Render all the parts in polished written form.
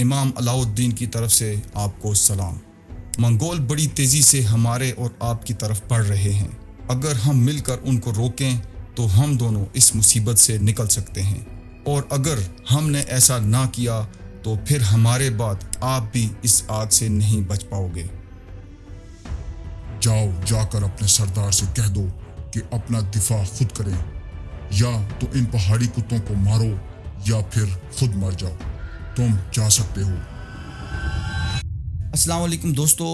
امام علاء الدین کی طرف سے آپ کو سلام۔ منگول بڑی تیزی سے ہمارے اور آپ کی طرف بڑھ رہے ہیں۔ اگر ہم مل کر ان کو روکیں تو ہم دونوں اس مصیبت سے نکل سکتے ہیں، اور اگر ہم نے ایسا نہ کیا تو پھر ہمارے بعد آپ بھی اس آگ سے نہیں بچ پاؤ گے۔ جاؤ، جا کر اپنے سردار سے کہہ دو کہ اپنا دفاع خود کریں، یا تو ان پہاڑی کتوں کو مارو یا پھر خود مر جاؤ۔ تم جا سکتے ہو۔ السلام علیکم دوستو،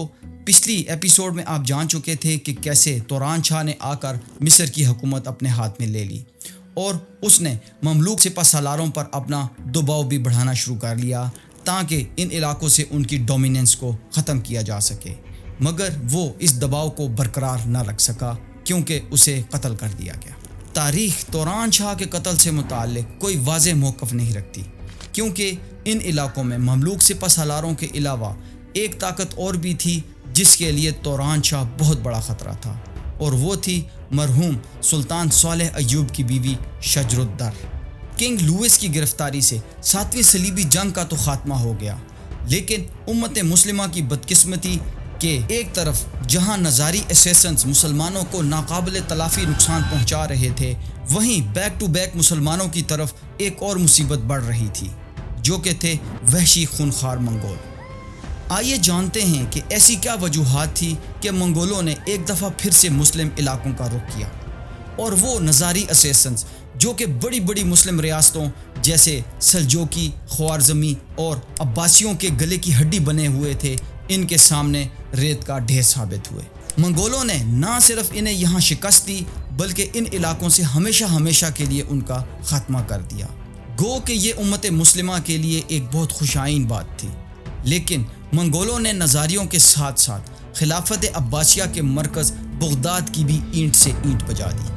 پچھلی ایپیسوڈ میں آپ جان چکے تھے کہ کیسے توران شاہ نے آ کر مصر کی حکومت اپنے ہاتھ میں لے لی اور اس نے مملوک سپہ سالاروں پر اپنا دباؤ بھی بڑھانا شروع کر لیا تاکہ ان علاقوں سے ان کی ڈومیننس کو ختم کیا جا سکے، مگر وہ اس دباؤ کو برقرار نہ رکھ سکا کیونکہ اسے قتل کر دیا گیا۔ تاریخ توران شاہ کے قتل سے متعلق کوئی واضح موقف نہیں رکھتی، کیونکہ ان علاقوں میں مملوک سپہ سالاروں کے علاوہ ایک طاقت اور بھی تھی جس کے لیے توران شاہ بہت بڑا خطرہ تھا، اور وہ تھی مرحوم سلطان صالح ایوب کی بیوی شجر الدر۔ کنگ لوئس کی گرفتاری سے 7ویں صلیبی جنگ کا تو خاتمہ ہو گیا، لیکن امت مسلمہ کی بدقسمتی کہ ایک طرف جہاں نظاری اسیسنز مسلمانوں کو ناقابل تلافی نقصان پہنچا رہے تھے، وہیں بیک ٹو بیک مسلمانوں کی طرف ایک اور مصیبت بڑھ رہی تھی، جو کہ تھے وحشی خونخوار منگول۔ آئیے جانتے ہیں کہ ایسی کیا وجوہات تھی کہ منگولوں نے ایک دفعہ پھر سے مسلم علاقوں کا رخ کیا، اور وہ نظاری اسیسنز جو کہ بڑی بڑی مسلم ریاستوں جیسے سلجوکی، خوارزمی اور عباسیوں کے گلے کی ہڈی بنے ہوئے تھے، ان کے سامنے ریت کا ڈھیر ثابت ہوئے۔ منگولوں نے نہ صرف انہیں یہاں شکست دی بلکہ ان علاقوں سے ہمیشہ ہمیشہ کے لیے ان کا خاتمہ کر دیا۔ گو کہ یہ امت مسلمہ کے لیے ایک بہت خوشائن بات تھی، لیکن منگولوں نے نظاریوں کے ساتھ ساتھ خلافت عباسیہ کے مرکز بغداد کی بھی اینٹ سے اینٹ بجا دی۔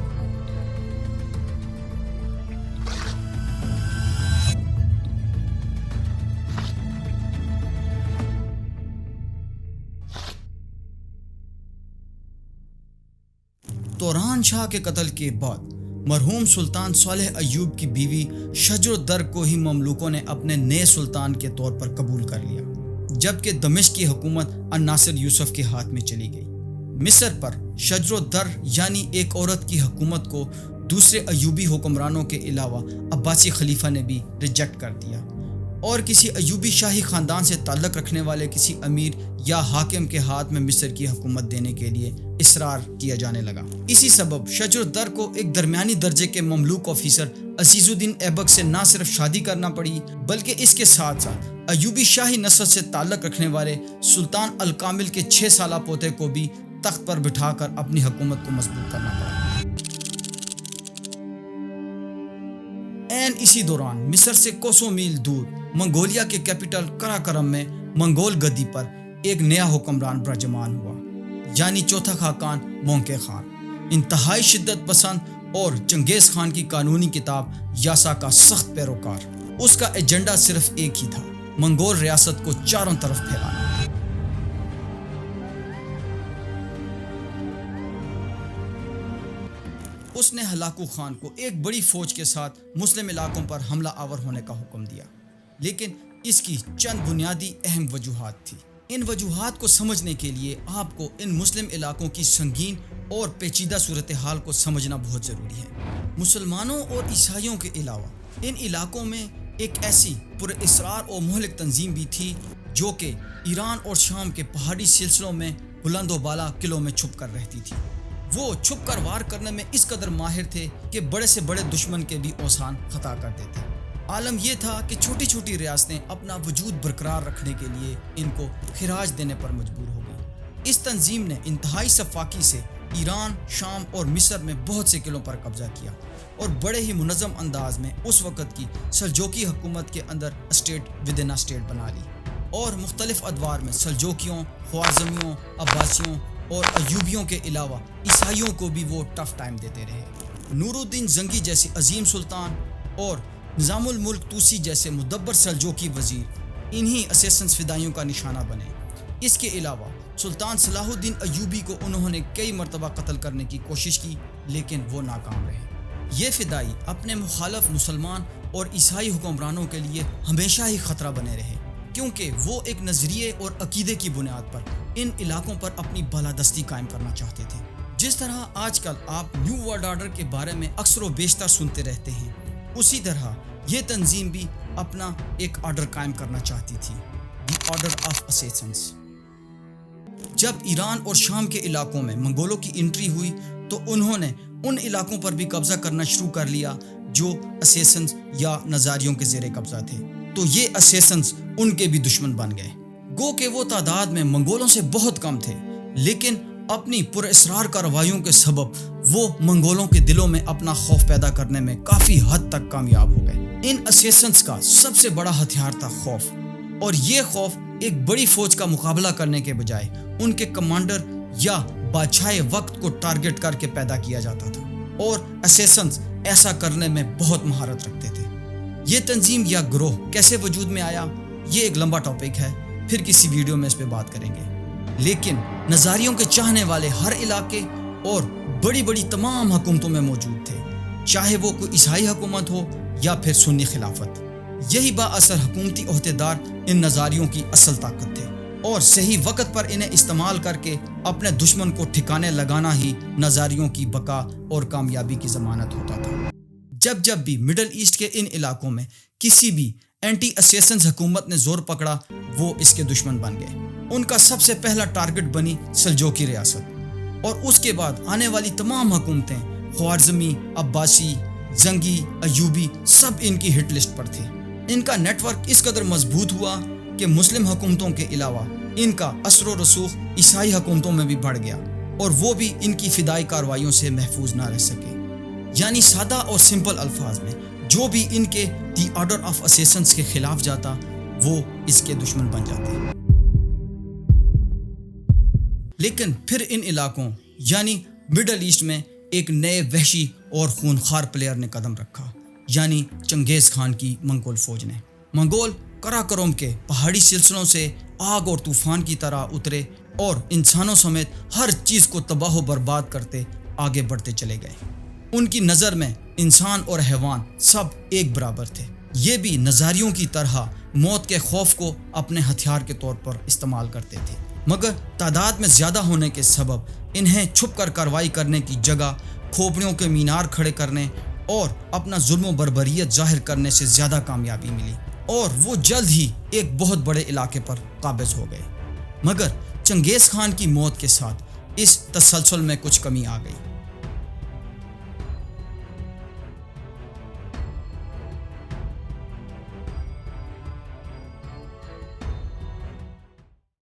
توران شاہ کے قتل کے بعد مرحوم سلطان صالح ایوب کی بیوی شجر الدر کو ہی مملوکوں نے اپنے نئے سلطان کے طور پر قبول کر لیا، جبکہ دمشق کی حکومت الناصر یوسف کے ہاتھ میں چلی گئی۔ مصر پر شجر الدر یعنی ایک عورت کی حکومت کو دوسرے ایوبی حکمرانوں کے علاوہ عباسی خلیفہ نے بھی ریجیکٹ کر دیا، اور کسی ایوبی شاہی خاندان سے تعلق رکھنے والے کسی امیر یا حاکم کے ہاتھ میں مصر کی حکومت دینے کے لیے اصرار کیا جانے لگا۔ اسی سبب شجر الدر کو ایک درمیانی درجے کے مملوک آفیسر عزیز الدین ایبک سے نہ صرف شادی کرنا پڑی بلکہ اس کے ساتھ ساتھ ایوبی شاہی نسل سے تعلق رکھنے والے سلطان الکامل کے 6 سالہ پوتے کو بھی تخت پر بٹھا کر اپنی حکومت کو مضبوط کرنا پڑا۔ اسی دوران مصر سے کوسوں میل دور منگولیا کے کیپٹل قراقرم میں منگول گدی پر ایک نیا حکمران برجمان ہوا، یعنی چوتھا خاقان مونکے خان، انتہائی شدت پسند اور چنگیز خان کی قانونی کتاب یاسا کا سخت پیروکار۔ اس کا ایجنڈا صرف ایک ہی تھا، منگول ریاست کو چاروں طرف پھیلانا۔ اس نے ہلاکو خان کو ایک بڑی فوج کے ساتھ مسلم علاقوں پر حملہ آور ہونے کا حکم دیا، لیکن اس کی چند بنیادی اہم وجوہات تھی۔ ان وجوہات کو سمجھنے کے لیے آپ کو ان مسلم علاقوں کی سنگین اور پیچیدہ صورتحال کو سمجھنا بہت ضروری ہے۔ مسلمانوں اور عیسائیوں کے علاوہ ان علاقوں میں ایک ایسی پر اسرار اور مہلک تنظیم بھی تھی جو کہ ایران اور شام کے پہاڑی سلسلوں میں بلند و بالا قلعوں میں چھپ کر رہتی تھی۔ وہ چھپ کر وار کرنے میں اس قدر ماہر تھے کہ بڑے سے بڑے دشمن کے بھی اوسان خطا کر دیتے۔ عالم یہ تھا کہ چھوٹی چھوٹی ریاستیں اپنا وجود برقرار رکھنے کے لیے ان کو خراج دینے پر مجبور ہو گئی۔ اس تنظیم نے انتہائی سفاکی سے ایران، شام اور مصر میں بہت سے قلعوں پر قبضہ کیا اور بڑے ہی منظم انداز میں اس وقت کی سلجوکی حکومت کے اندر اسٹیٹ ودن اسٹیٹ بنا لی، اور مختلف ادوار میں سلجوکیوں، خوارزمیوں، عباسیوں اور ایوبیوں کے علاوہ عیسائیوں کو بھی وہ ٹف ٹائم دیتے رہے۔ نور الدین زنگی جیسی عظیم سلطان اور نظام الملک توسی جیسے مدبر سلجوکی وزیر انہی اسیسنس فدائیوں کا نشانہ بنے۔ اس کے علاوہ سلطان صلاح الدین ایوبی کو انہوں نے کئی مرتبہ قتل کرنے کی کوشش کی، لیکن وہ ناکام رہے۔ یہ فدائی اپنے مخالف مسلمان اور عیسائی حکمرانوں کے لیے ہمیشہ ہی خطرہ بنے رہے، کیونکہ وہ ایک نظریے اور عقیدے کی بنیاد پر ان علاقوں پر اپنی بالادستی قائم کرنا چاہتے تھے۔ جس طرح آج کل آپ نیو ورلڈ آرڈر کے بارے میں اکثر و بیشتر سنتے رہتے ہیں، اسی طرح یہ تنظیم بھی اپنا ایک آرڈر قائم کرنا چاہتی تھی، دی آرڈر آف اسیسنس۔ جب ایران اور شام کے علاقوں میں منگولوں کی انٹری ہوئی تو انہوں نے ان علاقوں پر بھی قبضہ کرنا شروع کر لیا جو اسیسنز یا نظاریوں کے زیر قبضہ تھے، تو یہ اسیسنز ان کے بھی دشمن بن گئے۔ گو کہ وہ تعداد میں منگولوں سے بہت کم تھے، لیکن اپنی پراسرار کارروائیوں کے سبب وہ منگولوں کے دلوں میں اپنا خوف پیدا کرنے میں کافی حد تک کامیاب ہو گئے۔ ان اسیسنز کا سب سے بڑا ہتھیار تھا خوف، اور یہ خوف ایک بڑی فوج کا مقابلہ کرنے کے بجائے ان کے کمانڈر یا بادشاہ وقت کو ٹارگٹ کر کے پیدا کیا جاتا تھا، اور اسیسنز ایسا کرنے میں بہت مہارت رکھتے تھے۔ یہ تنظیم یا گروہ کیسے وجود میں آیا، یہ ایک لمبا ٹاپک ہے، پھر کسی ویڈیو میں اس پہ بات کریں گے۔ لیکن نظاریوں کے چاہنے والے ہر علاقے اور بڑی بڑی تمام حکومتوں میں موجود تھے، چاہے وہ کوئی عیسائی حکومت ہو یا پھر سنی خلافت۔ یہی با اثر حکومتی عہدیدار ان نظاریوں کی اصل طاقت تھے، اور صحیح وقت پر انہیں استعمال کر کے اپنے دشمن کو ٹھکانے لگانا ہی نظاریوں کی بقا اور کامیابی کی ضمانت ہوتا تھا۔ جب بھی مڈل ایسٹ کے ان علاقوں میں کسی بھی اینٹی اسیسنز حکومت نے زور پکڑا، وہ اس کے دشمن بن گئے۔ ان کا سب سے پہلا ٹارگٹ بنی سلجوکی ریاست، اور اس کے بعد آنے والی تمام حکومتیں خوارزمی، عباسی، زنگی، ایوبی سب ان کی ہٹ لسٹ پر تھے۔ ان کا نیٹ ورک اس قدر مضبوط ہوا کہ مسلم حکومتوں کے علاوہ ان کا اثر و رسوخ عیسائی حکومتوں میں بھی بڑھ گیا، اور وہ بھی ان کی فدائی کارروائیوں سے محفوظ نہ رہ سکے۔ یعنی سادہ اور سمپل الفاظ میں جو بھی ان کے دی آرڈر آف اسیسنس کے خلاف جاتا، وہ اس کے دشمن بن جاتے۔ لیکن پھر ان علاقوں یعنی مڈل ایسٹ میں ایک نئے وحشی اور خونخوار پلیئر نے قدم رکھا، یعنی چنگیز خان کی منگول فوج نے۔ منگول قراقرم کے پہاڑی سلسلوں سے آگ اور طوفان کی طرح اترے اور انسانوں سمیت ہر چیز کو تباہ و برباد کرتے آگے بڑھتے چلے گئے۔ ان کی نظر میں انسان اور حیوان سب ایک برابر تھے۔ یہ بھی نظاریوں کی طرح موت کے خوف کو اپنے ہتھیار کے طور پر استعمال کرتے تھے، مگر تعداد میں زیادہ ہونے کے سبب انہیں چھپ کر کارروائی کرنے کی جگہ کھوپڑیوں کے مینار کھڑے کرنے اور اپنا ظلم و بربریت ظاہر کرنے سے زیادہ کامیابی ملی، اور وہ جلد ہی ایک بہت بڑے علاقے پر قابض ہو گئے۔ مگر چنگیز خان کی موت کے ساتھ اس تسلسل میں کچھ کمی آ گئی۔